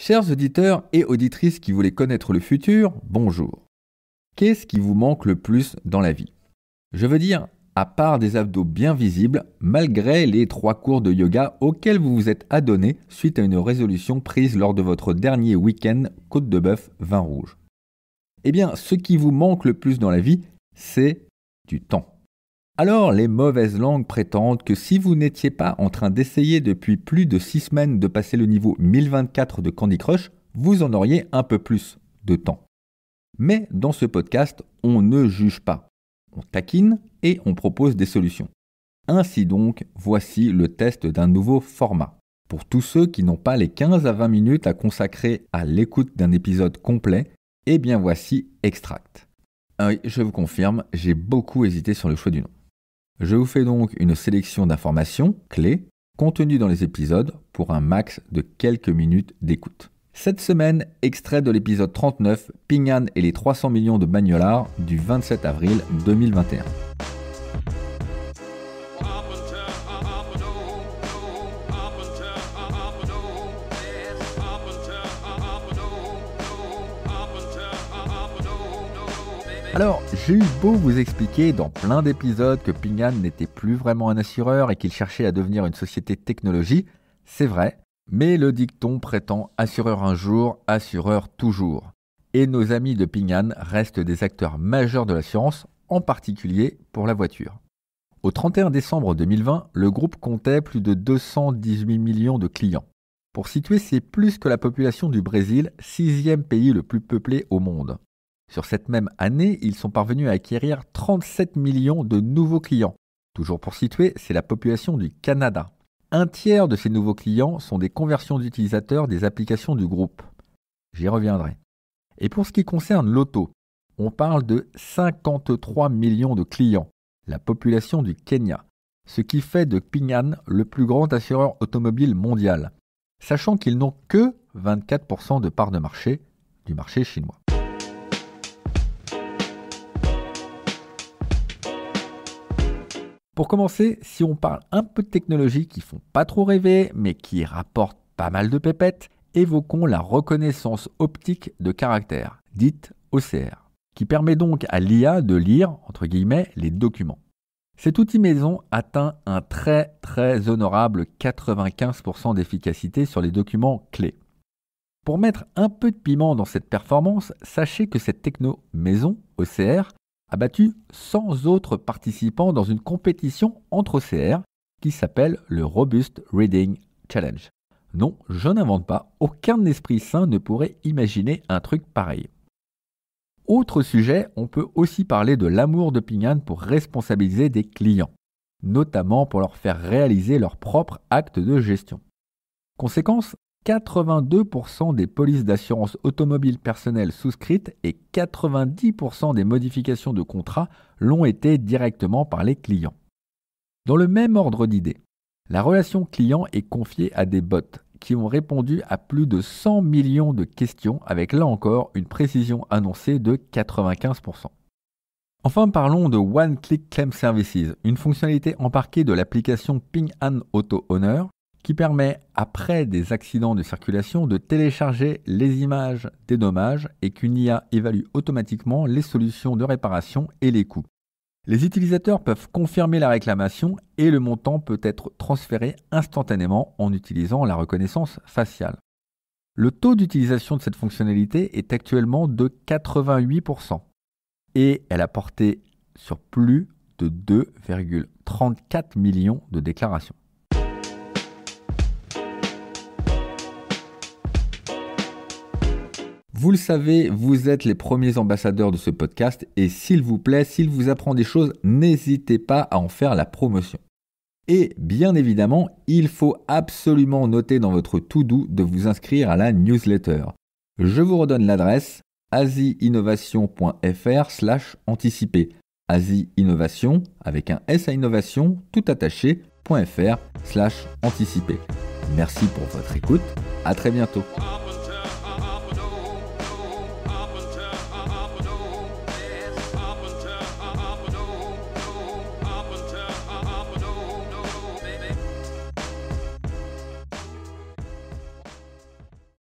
Chers auditeurs et auditrices qui voulaient connaître le futur, bonjour. Qu'est-ce qui vous manque le plus dans la vie? Je veux dire, à part des abdos bien visibles, malgré les 3 cours de yoga auxquels vous vous êtes adonné suite à une résolution prise lors de votre dernier week-end côte de bœuf vin rouge. Eh bien, ce qui vous manque le plus dans la vie, c'est du temps. Alors, les mauvaises langues prétendent que si vous n'étiez pas en train d'essayer depuis plus de 6 semaines de passer le niveau 1024 de Candy Crush, vous en auriez un peu plus de temps. Mais dans ce podcast, on ne juge pas. On taquine et on propose des solutions. Ainsi donc, voici le test d'un nouveau format. Pour tous ceux qui n'ont pas les 15 à 20 minutes à consacrer à l'écoute d'un épisode complet, eh bien voici Extract. Oui, je vous confirme, j'ai beaucoup hésité sur le choix du nom. Je vous fais donc une sélection d'informations clés contenues dans les épisodes pour un max de quelques minutes d'écoute. Cette semaine, extrait de l'épisode 39, Ping An et les 300 millions de bagnolards du 27 avril 2021. Alors, j'ai eu beau vous expliquer dans plein d'épisodes que Ping An n'était plus vraiment un assureur et qu'il cherchait à devenir une société technologie, c'est vrai, mais le dicton prétend assureur un jour, assureur toujours. Et nos amis de Ping An restent des acteurs majeurs de l'assurance, en particulier pour la voiture. Au 31 décembre 2020, le groupe comptait plus de 218 millions de clients. Pour situer, c'est plus que la population du Brésil, 6e pays le plus peuplé au monde. Sur cette même année, ils sont parvenus à acquérir 37 millions de nouveaux clients. Toujours pour situer, c'est la population du Canada. Un tiers de ces nouveaux clients sont des conversions d'utilisateurs des applications du groupe. J'y reviendrai. Et pour ce qui concerne l'auto, on parle de 53 millions de clients, la population du Kenya, ce qui fait de Ping An le plus grand assureur automobile mondial, sachant qu'ils n'ont que 24% de part de marché du marché chinois. Pour commencer, si on parle un peu de technologies qui font pas trop rêver, mais qui rapportent pas mal de pépettes, évoquons la reconnaissance optique de caractère, dite OCR, qui permet donc à l'IA de lire, entre guillemets, les documents. Cet outil maison atteint un très honorable 95% d'efficacité sur les documents clés. Pour mettre un peu de piment dans cette performance, sachez que cette techno maison, OCR, a battu 100 autres participants dans une compétition entre OCR qui s'appelle le Robust Reading Challenge. Non, je n'invente pas, aucun esprit sain ne pourrait imaginer un truc pareil. Autre sujet, on peut aussi parler de l'amour de Ping An pour responsabiliser des clients, notamment pour leur faire réaliser leur propre acte de gestion. Conséquence, 82% des polices d'assurance automobile personnelle souscrites et 90% des modifications de contrats l'ont été directement par les clients. Dans le même ordre d'idées, la relation client est confiée à des bots qui ont répondu à plus de 100 millions de questions avec là encore une précision annoncée de 95%. Enfin, parlons de One Click Claim Services, une fonctionnalité embarquée de l'application Ping An Auto Owner qui permet, après des accidents de circulation, de télécharger les images des dommages et qu'une IA évalue automatiquement les solutions de réparation et les coûts. Les utilisateurs peuvent confirmer la réclamation et le montant peut être transféré instantanément en utilisant la reconnaissance faciale. Le taux d'utilisation de cette fonctionnalité est actuellement de 88% et elle a porté sur plus de 2,34 millions de déclarations. Vous le savez, vous êtes les premiers ambassadeurs de ce podcast et s'il vous plaît, s'il vous apprend des choses, n'hésitez pas à en faire la promotion. Et bien évidemment, il faut absolument noter dans votre to-do de vous inscrire à la newsletter. Je vous redonne l'adresse asiinnovation.fr/anticiper. Asi-innovation avec un S à innovation tout attaché.fr/anticiper. Merci pour votre écoute, à très bientôt.